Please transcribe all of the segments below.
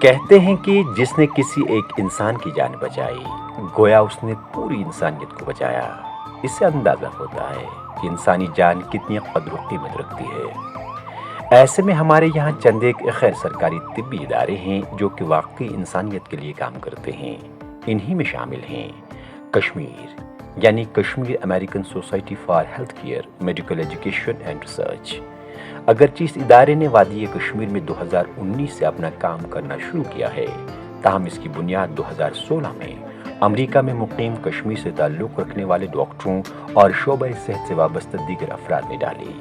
کہتے ہیں کہ جس نے کسی ایک انسان کی جان بچائی گویا اس نے پوری انسانیت کو بچایا۔ اس سے اندازہ ہوتا ہے کہ انسانی جان کتنی قدر و قیمت رکھتی ہے۔ ایسے میں ہمارے یہاں چند ایک غیر سرکاری طبی ادارے ہیں جو کہ واقعی انسانیت کے لیے کام کرتے ہیں۔ انہی میں شامل ہیں کشمیر یعنی Kashmir American Society for Health Care Medical Education and research. اگرچہ اس ادارے نے وادی کشمیر میں 2019 سے اپنا کام کرنا شروع کیا ہے، تاہم اس کی بنیاد 2016 میں امریکہ میں مقیم کشمیر سے تعلق رکھنے والے ڈاکٹروں اور شعبہ صحت سے وابستہ دیگر افراد نے ڈالی۔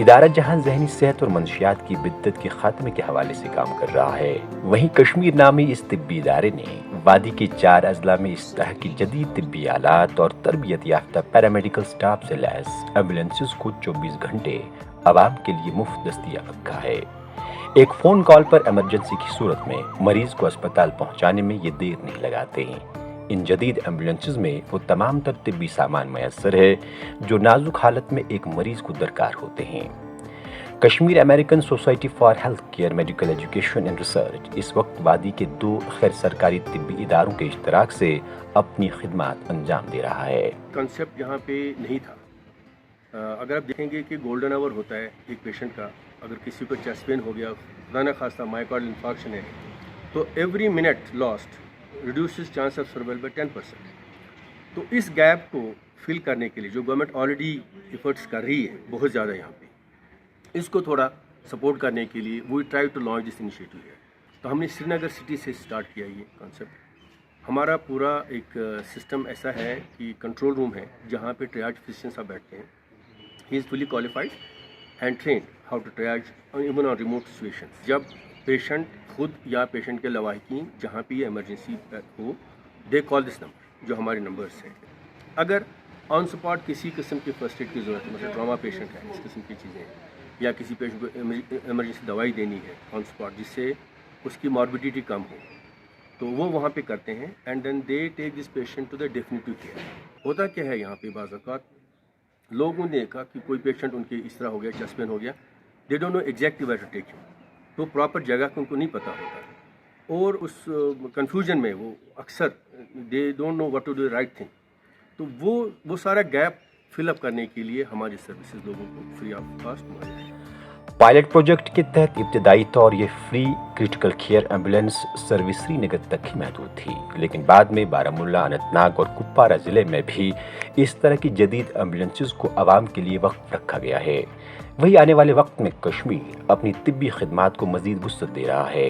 ادارہ جہاں ذہنی صحت اور منشیات کی بدت کے خاتمے کے حوالے سے کام کر رہا ہے، وہیں کشمیر نامی اس طبی ادارے نے وادی کے 4 اضلاع میں اس طرح کی جدید طبی آلات اور تربیت یافتہ پیرامیڈیکل سٹاف سے لیس ایمبولینسز کو 24 گھنٹے عوام کے لیے مفت دستیاب رکھا ہے۔ ایک فون کال پر ایمرجنسی کی صورت میں مریض کو اسپتال پہنچانے میں یہ دیر نہیں لگاتے ہیں۔ ان جدید ایمبولینسز میں وہ تمام تر طبی سامان میسر ہے جو نازک حالت میں ایک مریض کو درکار ہوتے ہیں۔ Kashmir American Society for Health Care Medical Education and Research اس وقت وادی کے 2 غیر سرکاری طبی اداروں کے اشتراک سے اپنی خدمات انجام دے رہا ہے۔ کنسیپٹ یہاں پہ نہیں تھا۔ اگر آپ دیکھیں گے کہ گولڈن آور ہوتا ہے ایک پیشنٹ کا، اگر کسی کو چیسٹ پین ہو گیا، خدا نخواستہ مائیکارڈل انفارکشن ہے، تو every minute last reduces chance of survival by 10%۔ تو اس گیپ کو فل کرنے کے لیے جو گورنمنٹ آلریڈی ایفرٹس کر رہی ہے بہت زیادہ یہاں پہ، اس کو تھوڑا سپورٹ کرنے کے لیے we try to launch this initiative ہے۔ تو ہم نے سری نگر سٹی سے اسٹارٹ کیا یہ کانسیپٹ۔ ہمارا پورا ایک سسٹم ایسا ہے کہ کنٹرول روم ہے جہاں پہ ٹریاج فزیشین صاحب بیٹھتے ہیں۔ He is fully qualified and trained how to triage even on remote situation. جب پیشنٹ خود یا پیشنٹ کے لواحقین جہاں پہ یہ emergency who, they call this number جو ہمارے نمبرس ہیں۔ اگر آن سپاٹ کسی قسم کی فرسٹ ایڈ کی ضرورت ہے، مثلا ٹراما پیشنٹ ہے، اس قسم کی چیزیں، یا کسی پیشنٹ کو ایمرجنسی دوائی دینی ہے آن سپاٹ جس سے اس کی ماربیڈیٹی کم ہو، تو وہ وہاں پہ کرتے ہیں and then they take this patient to the definitive care. ہوتا کیا ہے یہاں پہ بعض اوقات لوگوں نے دیکھا کہ کوئی پیشنٹ ان کے اس طرح ہو گیا، چیسٹ پین ہو گیا، they don't know exactly where to take you, تو پراپر جگہ کو ان کو نہیں پتہ ہوتا، اور اس کنفیوژن میں وہ اکثر they don't know what to do right thing. تو وہ سارا گیپ فل اپ کرنے کے لیے ہماری سروسز لوگوں کو فری آف کاسٹ موجود ہے۔ پائلٹ پروجیکٹ کے تحت ابتدائی طور یہ free critical care ambulance service Srinagar تک ہی محدود تھی، لیکن بعد میں بارہمولہ، اننت ناگ اور کپوارہ ضلع میں بھی اس طرح کی جدید ایمبولینسز کو عوام کے لیے وقف رکھا گیا ہے۔ وہی آنے والے وقت میں کشمیر اپنی طبی خدمات کو مزید وسعت دے رہا ہے۔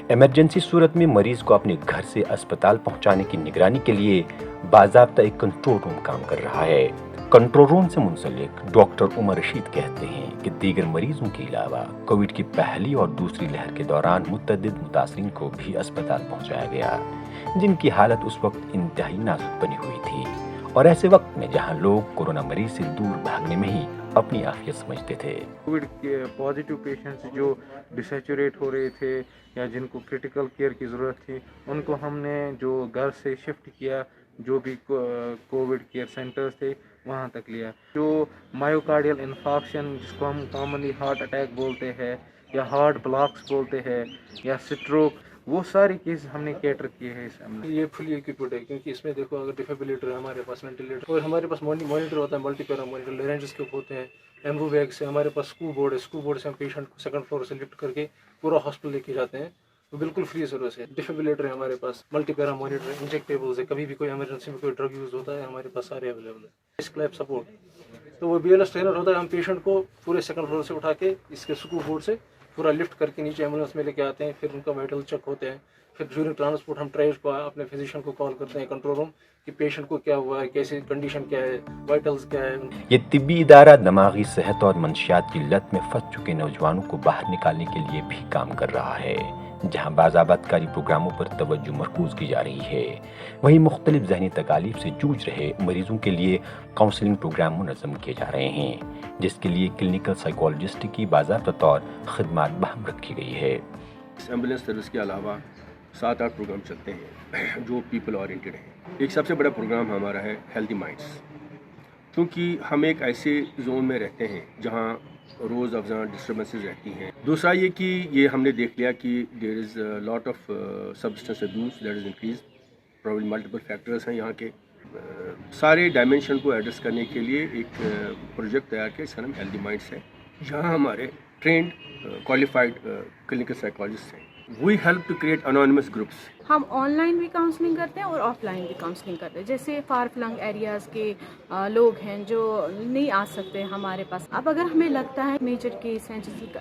ایمرجنسی صورت میں مریض کو اپنے گھر سے اسپتال پہنچانے کی نگرانی کے لیے باضابطہ ایک کنٹرول روم کام کر رہا ہے۔ کنٹرول روم سے منسلک ڈاکٹر عمر رشید کہتے ہیں کہ دیگر مریضوں کے علاوہ کووڈ کی پہلی اور دوسری لہر کے دوران متعدد متاثرین کو بھی اسپتال پہنچایا گیا، جن کی حالت اس وقت انتہائی نازک بنی ہوئی تھی، اور ایسے وقت میں جہاں لوگ کورونا مریض سے دور بھاگنے میں ہی اپنی عافیت سمجھتے تھے۔ کووڈ کے پازیٹیو پیشنٹس جو ڈسیچوریٹ ہو رہے تھے یا جن کو کرٹیکل کیئر کی ضرورت تھی، ان کو ہم نے جو گھر سے شفٹ کیا، جو بھی کووڈ کیئر سینٹرز تھے وہاں تک لیا۔ جو مایوکارڈیل انفارکشن جس کو ہم کامنلی ہارٹ اٹیک بولتے ہیں یا ہارٹ بلاکس بولتے ہیں یا سٹروک، وہ ساری کیس ہم نے کیٹر کیے ہیں اس میں۔ یہ فلی ایکوپڈ ہے کیونکہ اس میں دیکھو اگر ڈیفیبریلیٹر ہے ہمارے پاس، وینٹیلیٹر، اور ہمارے پاس مانیٹر ہوتا ہے، ملٹی پیرا مانیٹر، لارنجسکوپ ہوتے ہیں، ایمبو بیگ سے، ہمارے پاس اسکو بورڈ ہے، اسکو بورڈ سے ہم پیشنٹ کو سیکنڈ فلور سے لفٹ کر کے پورا ہاسپٹل لے کے جاتے ہیں، وہ بالکل فری سروس ہے۔ ڈیفیبریلیٹر ہے ہمارے پاس، ملٹی پیرا مانیٹر ہے، انجیکٹیبلز ہے، کبھی بھی کوئی ایمرجنسی میں کوئی ڈرگ یوز ہوتا ہے ہمارے پاس سارے اویلیبل ہے۔ اسکلیپ سپورٹ، تو وہ بی ایل ایس ٹرینر ہوتا ہے، ہم پیشنٹ کو پورے سیکنڈ فلور سے اٹھا کے اس کے اسکو بورڈ سے پورا لفٹ کر کے نیچے ایمبولینس میں لے کے آتے ہیں، پھر ان کا وائٹل چیک ہوتے ہیں، پھر ڈیورنگ ٹرانسپورٹ ہم ٹریج کو اپنے فزیشین کو کال کرتے ہیں کنٹرول روم کہ پیشنٹ کو کیا ہوا ہے، کیسی کنڈیشن کیا ہے، وائٹلز کیا ہے۔ یہ طبی ادارہ دماغی صحت اور منشیات کی لت میں پھنس چکے نوجوانوں کو باہر نکالنے کے لیے بھی کام کر رہا ہے، جہاں باضابطہ کاری پروگراموں پر توجہ مرکوز کی جا رہی ہے، وہیں مختلف ذہنی تکالیف سے جوجھ رہے مریضوں کے لیے کاؤنسلنگ پروگرام منظم کیے جا رہے ہیں، جس کے لیے کلینکل سائیکالوجسٹ کی باضابطہ طور خدمات بہم رکھی گئی ہے۔ اس ایمبولینس سروس کے علاوہ 7-8 پروگرام چلتے ہیں جو پیپل اورینٹڈ ہیں۔ ایک سب سے بڑا پروگرام ہمارا ہے ہیلدی مائنڈس، کیونکہ ہم ایک ایسے زون میں رہتے ہیں جہاں روز افزاں ڈسٹربنسز رہتی ہیں. دوسرا یہ کہ یہ ہم نے دیکھ لیا کہ there is lot of substance abuse that is increase. Probably multiple factors ہیں یہاں کے. سارے ڈائمینشن کو ایڈریس کرنے کے لیے ایک پروجیکٹ تیار کیا، اس کا نام ہیلدی مائنڈس ہے. یہاں ہمارے ٹرینڈ کوالیفائڈ کلینکل سائیکالوجسٹ ہیں. We help to create anonymous groups. ہم آن لائن بھی کاؤنسلنگ کرتے ہیں اور آف لائن بھی کاؤنسلنگ کرتے ہیں. جیسے فار فلنگ ایریاز کے لوگ ہیں جو نہیں آ سکتے ہمارے پاس. اب اگر ہمیں لگتا ہے میجر کیس ہیں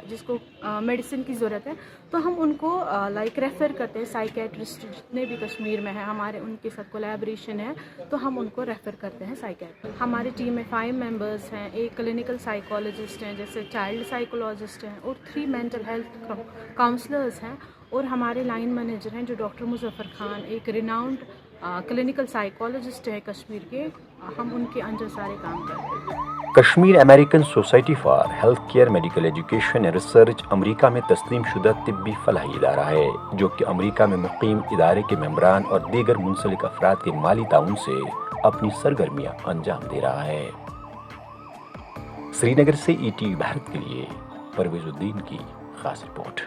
جس کو میڈیسن کی ضرورت ہے تو ہم ان کو لائک ریفر کرتے ہیں. سائیکیٹرسٹ جتنے بھی کشمیر میں ہیں ہمارے ان کے ساتھ کولیبریشن ہے تو ہم ان کو ریفر کرتے ہیں سائیکیٹرسٹ. ہماری ٹیم میں 5 ممبرس ہیں. ایک کلینکل سائیکالوجسٹ ہیں جیسے چائلڈ سائیکولوجسٹ ہیں اور 3 مینٹل ہیلتھ کاؤنسلرز ہیں. اور ہمارے لائن مینیجر ہیں جو ڈاکٹر مظفر خان، ایک ریناؤنڈ کلینکل سائیکالوجسٹ ہے کشمیر کے. ہم ان کے انڈر سارے کام کرتے ہیں. Kashmir American Society for Health Care Medical Education and Research امریکہ میں تسلیم شدہ طبی فلاحی ادارہ ہے جو کہ امریکہ میں مقیم ادارے کے ممبران اور دیگر منسلک افراد کے مالی تعاون سے اپنی سرگرمیاں انجام دے رہا ہے. سری نگر سے ETV بھارت کے لیے پرویز الدین کی خاص رپورٹ.